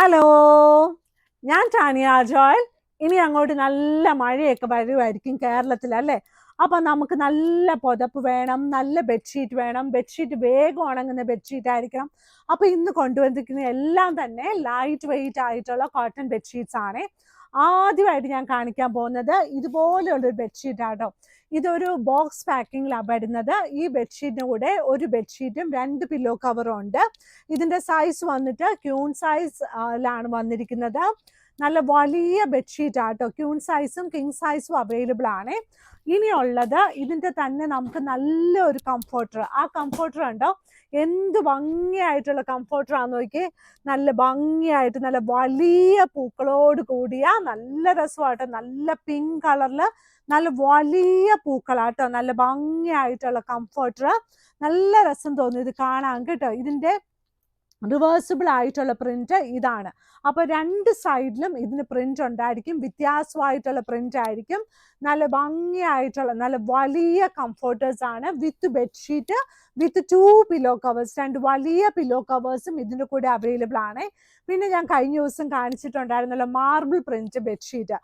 Hello, ഞാൻ Tanya Joel. ഇനി അങ്ങോട്ട് നല്ല മഴയൊക്കെ വരുമായിരിക്കും കേരളത്തിൽ, അല്ലേ? അപ്പം നമുക്ക് നല്ല പുതപ്പ് വേണം, നല്ല ബെഡ്ഷീറ്റ് വേണം. ബെഡ്ഷീറ്റ് വേഗം ഉണങ്ങുന്ന ബെഡ്ഷീറ്റ് ആയിരിക്കണം. അപ്പം ഇന്ന് കൊണ്ടുവന്നിരിക്കുന്ന എല്ലാം തന്നെ ലൈറ്റ് വെയിറ്റ് ആയിട്ടുള്ള കോട്ടൺ ബെഡ്ഷീറ്റ്സ് ആണ്. ആദ്യമായിട്ട് ഞാൻ കാണിക്കാൻ പോകുന്നത് ഇതുപോലെയുള്ളൊരു ബെഡ്ഷീറ്റാട്ടോ. ഇതൊരു ബോക്സ് പാക്കിങ്ങിലാണ് വരുന്നത്. ഈ ബെഡ്ഷീറ്റിന് കൂടെ ഒരു ബെഡ്ഷീറ്റും 2 പില്ലോ കവറും ഉണ്ട്. ഇതിന്റെ സൈസ് വന്നിട്ട് ക്യൂൺ സൈസ് വന്നിരിക്കുന്നത്. നല്ല വലിയ ബെഡ്ഷീറ്റ് ആട്ടോ. ക്യൂൺ സൈസും കിങ് സൈസും അവൈലബിൾ ആണ്. ഇനിയുള്ളത് ഇതിന്റെ തന്നെ നമുക്ക് നല്ലൊരു കംഫോർട്ടർ. ആ കംഫോർട്ടർ ഉണ്ടോ, എന്ത് ഭംഗിയായിട്ടുള്ള കംഫോർട്ടർ ആണെന്ന് നോക്കിയേ. നല്ല ഭംഗിയായിട്ട് നല്ല വലിയ പൂക്കളോട് കൂടിയ നല്ല രസമാട്ടോ. നല്ല പിങ്ക് കളറില് നല്ല വലിയ പൂക്കളാട്ടോ. നല്ല ഭംഗിയായിട്ടുള്ള കംഫോർട്ടർ. നല്ല രസം തോന്നും ഇത് കാണാൻ കേട്ടോ. ഇതിന്റെ റിവേഴ്സിബിൾ ആയിട്ടുള്ള പ്രിന്റ് ഇതാണ്. അപ്പൊ 2 സൈഡിലും ഇതിന് പ്രിന്റ് ഉണ്ടായിരിക്കും. വ്യത്യാസമായിട്ടുള്ള പ്രിന്റ് ആയിരിക്കും. നല്ല ഭംഗിയായിട്ടുള്ള നല്ല വലിയ കംഫോർട്ടേഴ്സ് ആണ്. വിത്ത് ബെഡ്ഷീറ്റ്, വിത്ത് 2 പില്ലോ കവേഴ്സ്. 2 വലിയ പില്ലോ കവേഴ്സും ഇതിന്റെ കൂടെ അവൈലബിൾ ആണ്. പിന്നെ ഞാൻ കഴിഞ്ഞ ദിവസം കാണിച്ചിട്ടുണ്ടായിരുന്നല്ലോ മാർബിൾ പ്രിന്റ് ബെഡ്ഷീറ്റ്.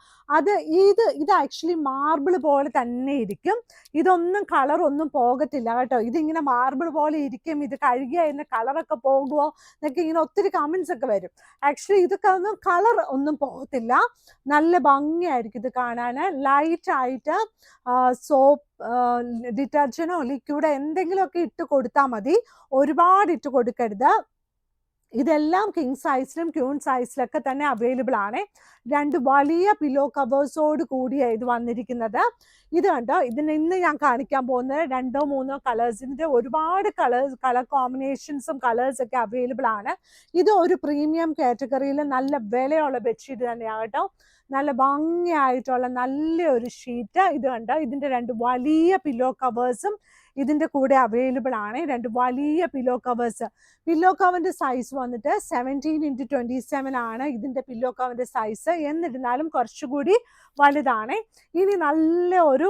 ഇത് ആക്ച്വലി മാർബിൾ പോലെ തന്നെ ഇരിക്കും. ഇതൊന്നും കളർ ഒന്നും പോകത്തില്ല കേട്ടോ. ഇതിങ്ങനെ മാർബിൾ പോലെ ഇരിക്കും. ഇത് കഴുകിയ അതിന്റെ കളറൊക്കെ പോകുമോ എന്നൊക്കെ ഇങ്ങനെ ഒത്തിരി കമന്റ്സ് ഒക്കെ വരും. ആക്ച്വലി ഇതൊക്കെ ഒന്നും കളർ ഒന്നും പോകത്തില്ല. നല്ല ഭംഗിയായിരിക്കും ഇത് കാണാൻ. ലൈറ്റ് ആയിട്ട് സോപ്പ്, ഡിറ്റർജന്റോ ലിക്വിഡോ എന്തെങ്കിലുമൊക്കെ ഇട്ട് കൊടുത്താൽ മതി. ഒരുപാട് ഇട്ട് കൊടുക്കരുത്. ഇതെല്ലാം കിങ് സൈസിലും ക്യൂൺ സൈസിലൊക്കെ തന്നെ അവൈലബിൾ ആണ്. 2 വലിയ പില്ലോ കവേഴ്സോട് കൂടിയ ഇത് വന്നിരിക്കുന്നത്. ഇത് കണ്ടോ, ഇന്ന് ഞാൻ കാണിക്കാൻ പോകുന്നത് 2 3 കളേഴ്സിന്റെ ഒരുപാട് കളർ കോമ്പിനേഷൻസും കളേഴ്സ് ഒക്കെ അവൈലബിൾ ആണ്. ഇത് ഒരു പ്രീമിയം കാറ്റഗറിയിൽ നല്ല വിലയുള്ള ബെഡ്ഷീറ്റ് തന്നെയാണ് കേട്ടോ. നല്ല ഭംഗിയായിട്ടുള്ള നല്ലൊരു ഷീറ്റ്. ഇത് കണ്ടോ, ഇതിന്റെ 2 വലിയ പില്ലോ കവേഴ്സും ഇതിന്റെ കൂടെ അവൈലബിൾ ആണ്. 2 വലിയ പില്ലോ കവേഴ്സ്. പില്ലോ കവറിന്റെ സൈസ് വന്നിട്ട് 17x27 ആണ് ഇതിന്റെ പില്ലോ കവറിന്റെ സൈസ്. എന്നിരുന്നാലും കുറച്ചുകൂടി വലുതാണ്. ഇനി നല്ല ഒരു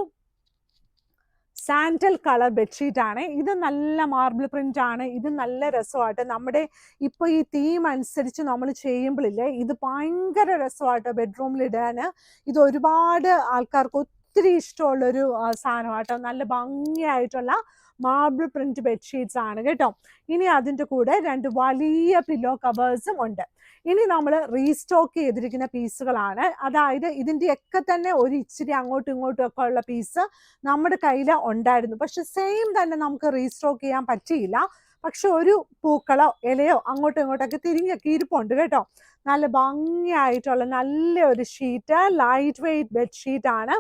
സാൻഡൽ കളർ ബെഡ്ഷീറ്റ് ആണ്. ഇത് നല്ല മാർബിൾ പ്രിന്റ് ആണ്. ഇത് നല്ല രസമായിട്ട് നമ്മുടെ ഇപ്പൊ ഈ തീം അനുസരിച്ച് നമ്മൾ ചെയ്യുമ്പോഴില്ലേ, ഇത് ഭയങ്കര രസമായിട്ട് ബെഡ്റൂമിൽ ഇടാന്. ഇത് ഒരുപാട് ആൾക്കാർക്ക് ഒത്തിരി ഇഷ്ടമുള്ളൊരു സാധനമാട്ടോ. നല്ല ഭംഗിയായിട്ടുള്ള മാർബിൾ പ്രിന്റ് ബെഡ്ഷീറ്റ്സ് ആണ് കേട്ടോ. ഇനി അതിൻ്റെ കൂടെ 2 വലിയ പില്ലോ കവേഴ്സും ഉണ്ട്. ഇനി നമ്മൾ റീസ്റ്റോക്ക് ചെയ്തിരിക്കുന്ന പീസുകളാണ്. അതായത് ഇതിൻ്റെയൊക്കെ തന്നെ ഒരു ഇച്ചിരി അങ്ങോട്ടും ഇങ്ങോട്ടും ഒക്കെ ഉള്ള പീസ് നമ്മുടെ കയ്യിൽ ഉണ്ടായിരുന്നു. പക്ഷെ സെയിം തന്നെ നമുക്ക് റീസ്റ്റോക്ക് ചെയ്യാൻ പറ്റിയില്ല. പക്ഷെ ഒരു പൂക്കളോ ഇലയോ അങ്ങോട്ടും ഇങ്ങോട്ടൊക്കെ തിരിഞ്ഞൊക്കെ ഇരിപ്പുണ്ട് കേട്ടോ. നല്ല ഭംഗിയായിട്ടുള്ള നല്ലൊരു ഷീറ്റ്, ലൈറ്റ് വെയിറ്റ് ബെഡ്ഷീറ്റ് ആണ്.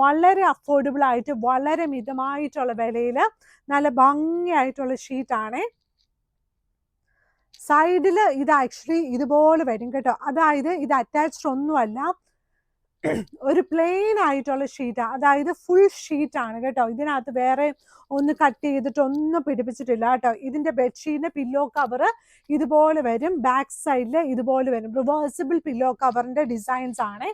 വളരെ അഫോർഡബിൾ ആയിട്ട് വളരെ മിതമായിട്ടുള്ള വിലയിൽ നല്ല ഭംഗിയായിട്ടുള്ള ഷീറ്റാണ്. സൈഡിൽ ഇത് ആക്ച്വലി ഇതുപോലെ വരും കേട്ടോ. അതായത് ഇത് അറ്റാച്ച്ഡ് ഒന്നുമല്ല, ഒരു പ്ലെയിൻ ആയിട്ടുള്ള ഷീറ്റാണ്. അതായത് ഫുൾ ഷീറ്റ് ആണ് കേട്ടോ. ഇതിനകത്ത് വേറെ ഒന്ന് കട്ട് ചെയ്തിട്ട് ഒന്നും പിടിപ്പിച്ചിട്ടില്ല കേട്ടോ. ഇതിന്റെ ബെഡ്ഷീറ്റിന്റെ പില്ലോ കവർ ഇതുപോലെ വരും. ബാക്ക് സൈഡിൽ ഇതുപോലെ വരും. റിവേഴ്സിബിൾ പില്ലോ കവറിന്റെ ഡിസൈൻസ് ആണ്.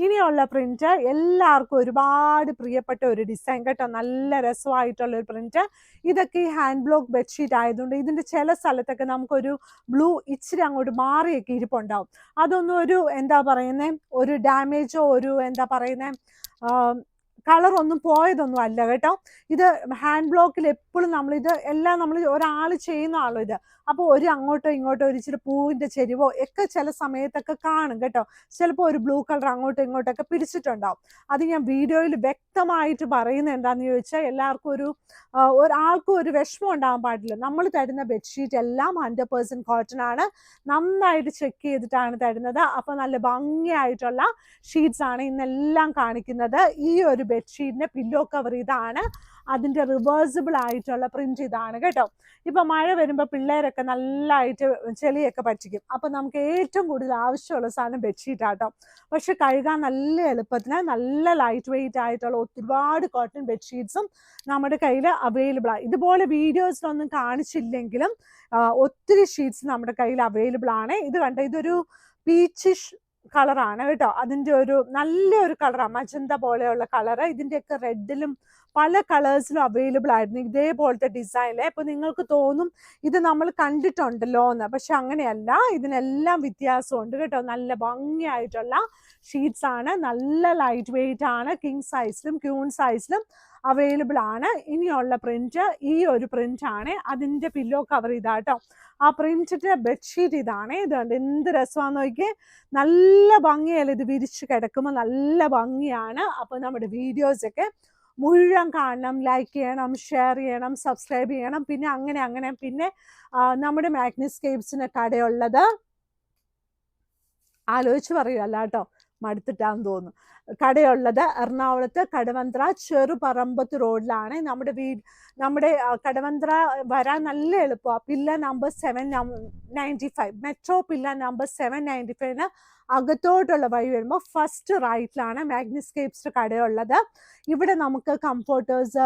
ഇനിയുള്ള പ്രിന്റ് എല്ലാവർക്കും ഒരുപാട് പ്രിയപ്പെട്ട ഒരു ഡിസൈൻ കേട്ടോ. നല്ല രസമായിട്ടുള്ള ഒരു പ്രിന്റ്. ഇതൊക്കെ ഈ ഹാൻഡ് ബ്ലോക്ക് ബെഡ്ഷീറ്റ് ആയതുകൊണ്ട് ഇതിന്റെ ചില സ്ഥലത്തൊക്കെ നമുക്കൊരു ബ്ലൂ ഇച്ചിരി അങ്ങോട്ട് മാറിയൊക്കെ ഇരിപ്പുണ്ടാവും. അതൊന്നും ഒരു എന്താ പറയുന്നത്, ഒരു ഡാമേജോ ഒരു എന്താ പറയുന്നത് കളർ ഒന്നും പോയതൊന്നും അല്ല കേട്ടോ. ഇത് ഹാൻഡ് ബ്ലോക്കിൽ എപ്പോഴും നമ്മളിത് എല്ലാം നമ്മൾ ഒരാൾ ചെയ്യുന്നതാണല്ലോ ഇത്. അപ്പോൾ ഒരു അങ്ങോട്ടോ ഇങ്ങോട്ടോ ഒരു ഇച്ചിരി പൂവിന്റെ ചെരിവോ ഒക്കെ ചില സമയത്തൊക്കെ കാണും കേട്ടോ. ചിലപ്പോൾ ഒരു ബ്ലൂ കളർ അങ്ങോട്ടും ഇങ്ങോട്ടൊക്കെ പിടിച്ചിട്ടുണ്ടാവും. അത് ഞാൻ വീഡിയോയിൽ വ്യക്തമായിട്ട് പറയുന്നത് എന്താണെന്ന് ചോദിച്ചാൽ എല്ലാവർക്കും ഒരാൾക്കും ഒരു വിഷമം ഉണ്ടാകാൻ പാടില്ല. നമ്മൾ തരുന്ന ബെഡ്ഷീറ്റ് എല്ലാം 100% കോട്ടൺ ആണ്. നന്നായിട്ട് ചെക്ക് ചെയ്തിട്ടാണ് തരുന്നത്. അപ്പോൾ നല്ല ഭംഗിയായിട്ടുള്ള ഷീറ്റ്സ് ആണ് ഇന്നെല്ലാം കാണിക്കുന്നത്. ഈ ഒരു ബെഡ്ഷീറ്റിന്റെ പില്ലോ കവർ ഇതാണ്. അതിന്റെ റിവേഴ്സിബിൾ ആയിട്ടുള്ള പ്രിന്റ് ഇതാണ് കേട്ടോ. ഇപ്പൊ മഴ വരുമ്പോൾ പിള്ളേരൊക്കെ നല്ലതായിട്ട് ചെളിയൊക്കെ പറ്റിക്കും. അപ്പൊ നമുക്ക് ഏറ്റവും കൂടുതൽ ആവശ്യമുള്ള സാധനം ബെഡ്ഷീറ്റ് ആട്ടോ. പക്ഷെ കഴുകാൻ നല്ല എളുപ്പത്തിന് നല്ല ലൈറ്റ് വെയിറ്റ് ആയിട്ടുള്ള ഒരുപാട് കോട്ടൺ ബെഡ്ഷീറ്റ്സും നമ്മുടെ കയ്യിൽ അവൈലബിൾ ആണ്. ഇതുപോലെ വീഡിയോസിലൊന്നും കാണിച്ചില്ലെങ്കിലും ഒത്തിരി ഷീറ്റ്സ് നമ്മുടെ കയ്യിൽ അവൈലബിൾ ആണ്. ഇത് കണ്ടോ, ഇതൊരു പീച്ചിഷ് കളറാണ് കേട്ടോ. അതിൻ്റെ ഒരു നല്ലൊരു കളറാണ്, മജന്ത പോലെയുള്ള കളറ്. ഇതിൻ്റെയൊക്കെ റെഡിലും പല കളേഴ്സിലും അവൈലബിൾ ആയിരുന്നു ഇതേപോലത്തെ ഡിസൈനിൽ. അപ്പോൾ നിങ്ങൾക്ക് തോന്നും ഇത് നമ്മൾ കണ്ടിട്ടുണ്ടല്ലോ എന്ന്, പക്ഷെ അങ്ങനെയല്ല, ഇതിനെല്ലാം വ്യത്യാസമുണ്ട് കേട്ടോ. നല്ല ഭംഗിയായിട്ടുള്ള ഷീറ്റ്സ് ആണ്, നല്ല ലൈറ്റ് വെയിറ്റ് ആണ്, കിങ് സൈസിലും ക്യൂൺ സൈസിലും അവൈലബിൾ ആണ്. ഇനിയുള്ള പ്രിന്റ് ഈ ഒരു പ്രിന്റ് ആണ്. അതിൻ്റെ പില്ലോ കവർ ഇതാട്ടോ. ആ പ്രിന്റിന്റെ ബെഡ്ഷീറ്റ് ഇതാണ്. ഇതുണ്ട്, എന്ത് രസമാണെന്ന് നോക്കിയേ, നല്ല ഭംഗിയല്ല ഇത് വിരിച്ച് കിടക്കുമ്പോൾ, നല്ല ഭംഗിയാണ്. അപ്പോൾ നമ്മുടെ വീഡിയോസൊക്കെ മുഴുവൻ കാണണം, ലൈക്ക് ചെയ്യണം, ഷെയർ ചെയ്യണം, സബ്സ്ക്രൈബ് ചെയ്യണം. പിന്നെ അങ്ങനെ പിന്നെ നമ്മുടെ മാഗ്നിസ്കേപ്സിന് കടയുള്ളത് ആലോചിച്ച് പറയുമല്ല കേട്ടോ, മടുത്തിട്ടാന്ന് തോന്നുന്നു. കടയുള്ളത് എറണാകുളത്ത് കടവന്ത്ര ചെറുപറമ്പത്ത് റോഡിലാണ്. നമ്മുടെ കടവന്ത്ര വരാൻ നല്ല എളുപ്പമാണ്. Pillar number 795, metro pillar number 795 അകത്തോട്ടുള്ള വഴി വരുമ്പോൾ ഫസ്റ്റ് റൈറ്റിലാണ് മാഗ്നിസ്കേപ്സ് കടയുള്ളത്. ഇവിടെ നമുക്ക് comforters,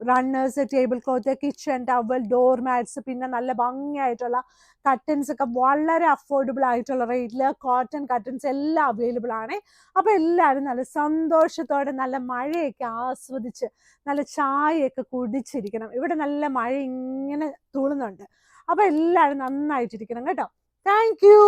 runners, table cloth, kitchen towel, door mats, പിന്നെ നല്ല ഭംഗിയായിട്ടുള്ള കട്ടൻസ് ഒക്കെ വളരെ അഫോർഡബിൾ ആയിട്ടുള്ള റേറ്റിൽ കോട്ടൺ കട്ടൻസ് എല്ലാം അവൈലബിൾ ആണ്. അപ്പോൾ എല്ലാവരും നല്ല സന്തോഷത്തോടെ നല്ല മഴയൊക്കെ ആസ്വദിച്ച് നല്ല ചായയൊക്കെ കുടിച്ചിരിക്കണം. ഇവിടെ നല്ല മഴ ഇങ്ങനെ തുളുന്നുണ്ട്. അപ്പോൾ എല്ലാവരും നന്നായിട്ടിരിക്കണം കേട്ടോ. Thank you.